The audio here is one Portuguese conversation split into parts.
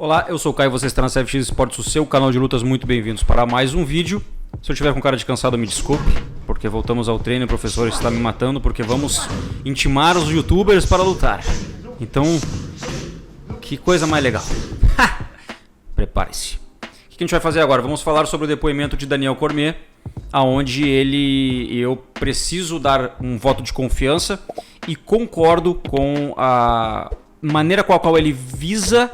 Olá, eu sou o Caio e você está na CFX Esportes, o seu canal de lutas. Muito bem-vindos para mais um vídeo. Se eu tiver com cara de cansado, me desculpe, porque voltamos ao treino e o professor está me matando, porque vamos intimar os youtubers para lutar. Então, que coisa mais legal. Prepare-se. O que a gente vai fazer agora? Vamos falar sobre o depoimento de Daniel Cormier, aonde eu preciso dar um voto de confiança e concordo com a maneira com a qual ele visa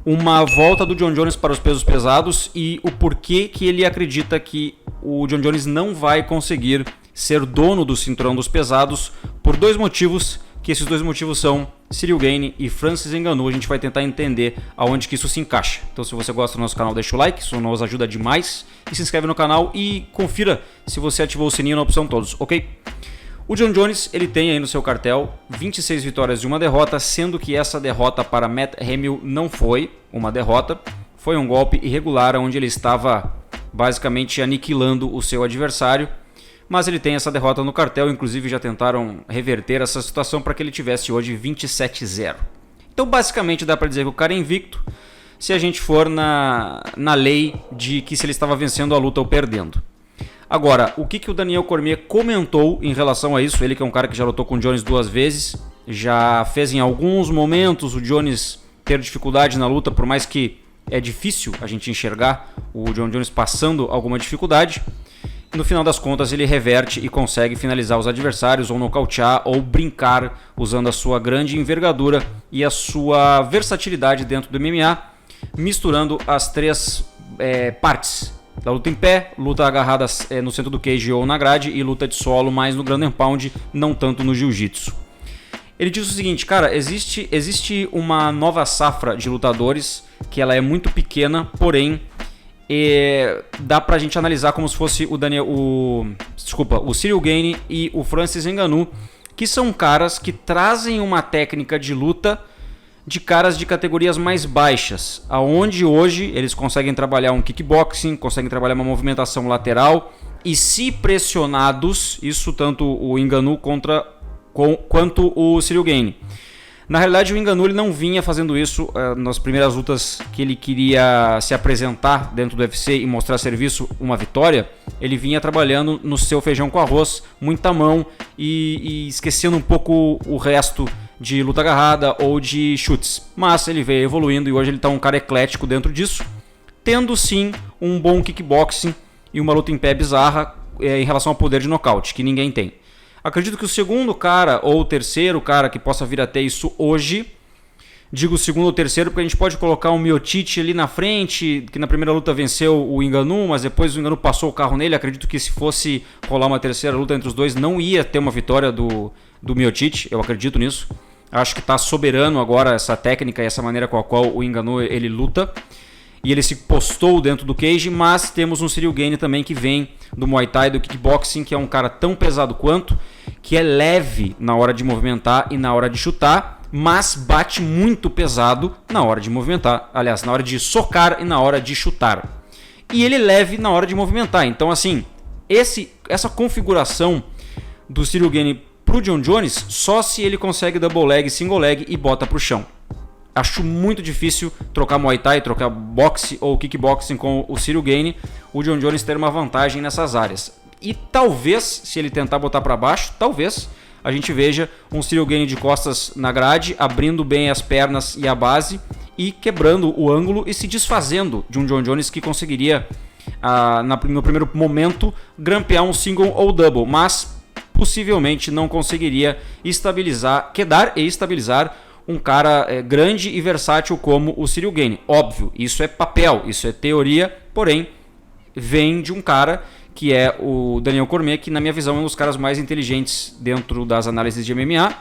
uma volta do Jon Jones para os pesos pesados e o porquê que ele acredita que o Jon Jones não vai conseguir ser dono do cinturão dos pesados por dois motivos, que esses dois motivos são Ciryl Gane e Francis Ngannou. A gente vai tentar entender aonde que isso se encaixa. Então, se você gosta do nosso canal, deixa o like, isso nos ajuda demais, e se inscreve no canal e confira se você ativou o sininho na opção todos, ok? O Jon Jones, ele tem aí no seu cartel 26 vitórias e uma derrota, sendo que essa derrota para Matt Hamill não foi uma derrota, foi um golpe irregular onde ele estava basicamente aniquilando o seu adversário, mas ele tem essa derrota no cartel. Inclusive já tentaram reverter essa situação para que ele tivesse hoje 27-0. Então basicamente dá para dizer que o cara é invicto se a gente for na lei de que se ele estava vencendo a luta ou perdendo. Agora, o que o Daniel Cormier comentou em relação a isso? Ele que é um cara que já lutou com o Jones duas vezes, já fez em alguns momentos o Jones ter dificuldade na luta, por mais que é difícil a gente enxergar o Jon Jones passando alguma dificuldade. No final das contas ele reverte e consegue finalizar os adversários ou nocautear ou brincar usando a sua grande envergadura e a sua versatilidade dentro do MMA, misturando as três partes da luta em pé, luta agarrada no centro do cage ou na grade e luta de solo mais no ground and pound, não tanto no jiu-jitsu. Ele diz o seguinte, cara, existe uma nova safra de lutadores que ela é muito pequena, porém dá pra gente analisar como se fosse o Ciryl Gane e o Francis Ngannou, que são caras que trazem uma técnica de luta de caras de categorias mais baixas, aonde hoje eles conseguem trabalhar um kickboxing, conseguem trabalhar uma movimentação lateral e, se pressionados, isso tanto o Ngannou quanto o Ciryl Gane. Na realidade, o Ngannou ele não vinha fazendo isso nas primeiras lutas que ele queria se apresentar dentro do UFC e mostrar serviço, uma vitória. Ele vinha trabalhando no seu feijão com arroz, muita mão e esquecendo um pouco o resto de luta agarrada ou de chutes. Mas ele veio evoluindo e hoje ele está um cara eclético dentro disso, tendo sim um bom kickboxing e uma luta em pé bizarra em relação ao poder de nocaute, que ninguém tem. Acredito que o segundo cara ou o terceiro cara que possa vir a ter isso hoje, digo segundo ou terceiro porque a gente pode colocar um Miocic ali na frente, que na primeira luta venceu o Ngannou, mas depois o Ngannou passou o carro nele. Acredito que se fosse rolar uma terceira luta entre os dois, não ia ter uma vitória do Miocic, eu acredito nisso. Acho que está soberano agora essa técnica e essa maneira com a qual o Ngannou ele luta. E ele se postou dentro do cage, mas temos um Ciryl Gane também que vem do Muay Thai, do kickboxing, que é um cara tão pesado quanto, que é leve na hora de movimentar e na hora de chutar, mas bate muito pesado na hora de movimentar, aliás, na hora de socar e na hora de chutar. E ele é leve na hora de movimentar. Então, assim, essa configuração do Ciryl Gane pro Jon Jones, só se ele consegue double leg, single leg e bota pro chão. Acho muito difícil trocar Muay Thai, trocar boxe ou kickboxing com o Ciryl Gane, o Jon Jones ter uma vantagem nessas áreas. E talvez, se ele tentar botar para baixo, talvez a gente veja um Ciryl Gane de costas na grade, abrindo bem as pernas e a base e quebrando o ângulo e se desfazendo de um Jon Jones que conseguiria, no primeiro momento, grampear um single ou double, mas possivelmente não conseguiria quedar e estabilizar um cara grande e versátil como o Ciryl Gane. Óbvio, isso é papel, isso é teoria, porém vem de um cara que é o Daniel Cormier, que na minha visão é um dos caras mais inteligentes dentro das análises de MMA.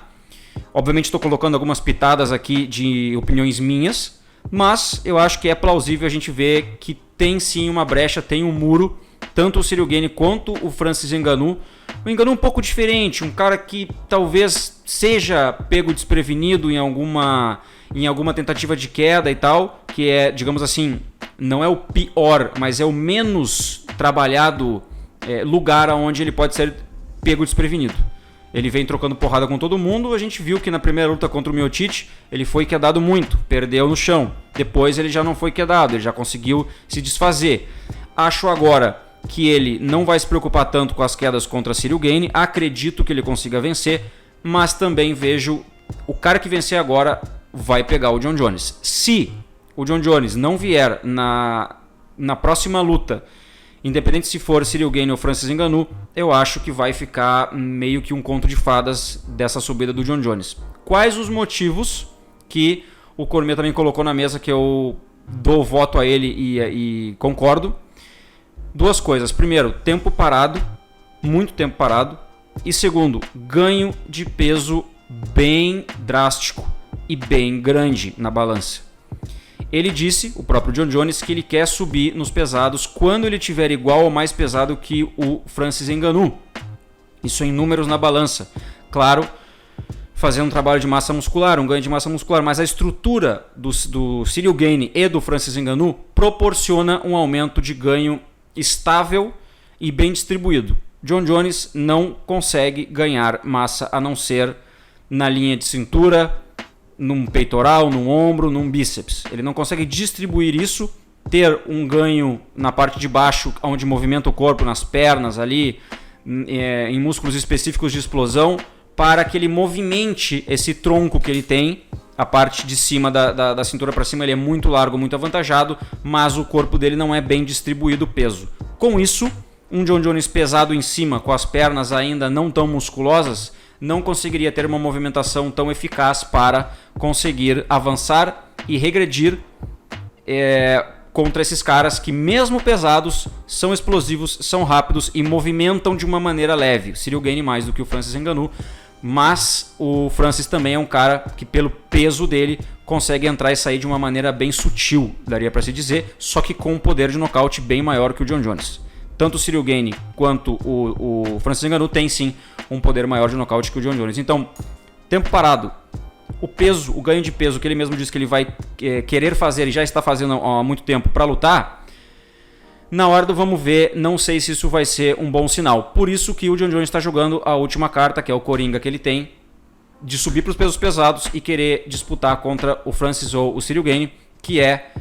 Obviamente estou colocando algumas pitadas aqui de opiniões minhas, mas eu acho que é plausível a gente ver que tem sim uma brecha, tem um muro, tanto o Ciryl Gane quanto o Francis Ngannou. O Ngannou é um pouco diferente, um cara que talvez seja pego desprevenido em alguma tentativa de queda e tal, que é, digamos assim, não é o pior, mas é o menos trabalhado lugar onde ele pode ser pego desprevenido. Ele vem trocando porrada com todo mundo. A gente viu que na primeira luta contra o Miocic ele foi quedado muito, perdeu no chão. Depois ele já não foi quedado, ele já conseguiu se desfazer. Acho agora que ele não vai se preocupar tanto com as quedas contra Ciryl Gane. Acredito que ele consiga vencer, mas também vejo o cara que vencer agora vai pegar o Jon Jones. Se o Jon Jones não vier na próxima luta, independente se for Ciryl Gane ou Francis Ngannou, eu acho que vai ficar meio que um conto de fadas dessa subida do Jon Jones. Quais os motivos que o Cormier também colocou na mesa que eu dou voto a ele e concordo? Duas coisas. Primeiro, tempo parado, muito tempo parado. E segundo, ganho de peso bem drástico e bem grande na balança. Ele disse, o próprio Jon Jones, que ele quer subir nos pesados quando ele tiver igual ou mais pesado que o Francis Ngannou. Isso em números na balança. Claro, fazendo um trabalho de massa muscular, um ganho de massa muscular, mas a estrutura do Ciryl Gane e do Francis Ngannou proporciona um aumento de ganho estável e bem distribuído. Jon Jones não consegue ganhar massa a não ser na linha de cintura, num peitoral, num ombro, num bíceps. Ele não consegue distribuir isso, ter um ganho na parte de baixo, onde movimenta o corpo, nas pernas ali, em músculos específicos de explosão, para que ele movimente esse tronco que ele tem. A parte de cima da cintura para cima ele é muito largo, muito avantajado, mas o corpo dele não é bem distribuído o peso. Com isso, um Jon Jones pesado em cima, com as pernas ainda não tão musculosas, não conseguiria ter uma movimentação tão eficaz para conseguir avançar e regredir contra esses caras que, mesmo pesados, são explosivos, são rápidos e movimentam de uma maneira leve. O Ciryl Gane mais do que o Francis Ngannou, mas o Francis também é um cara que, pelo peso dele, consegue entrar e sair de uma maneira bem sutil, daria para se dizer, só que com um poder de nocaute bem maior que o Jon Jones. Tanto o Ciryl Gane quanto o Francis Ngannou tem sim um poder maior de nocaute que o Jon Jones. Então, tempo parado, o peso, o ganho de peso que ele mesmo disse que ele vai querer fazer e já está fazendo há muito tempo para lutar, na hora do vamos ver, não sei se isso vai ser um bom sinal. Por isso que o Jon Jones está jogando a última carta, que é o Coringa que ele tem, de subir para os pesos pesados e querer disputar contra o Francis ou o Ciryl Gane, que é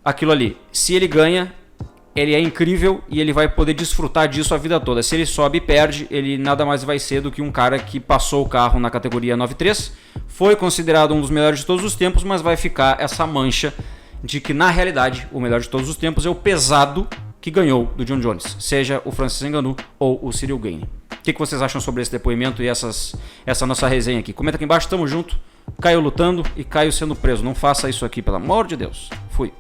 aquilo ali. Se ele ganha, ele é incrível e ele vai poder desfrutar disso a vida toda. Se ele sobe e perde, ele nada mais vai ser do que um cara que passou o carro na categoria 9-3, foi considerado um dos melhores de todos os tempos, mas vai ficar essa mancha de que, na realidade, o melhor de todos os tempos é o pesado que ganhou do Jon Jones, seja o Francis Ngannou ou o Ciryl Gane. O que vocês acham sobre esse depoimento e essa nossa resenha aqui? Comenta aqui embaixo, tamo junto. Caio lutando e Caio sendo preso. Não faça isso aqui, pelo amor de Deus. Fui.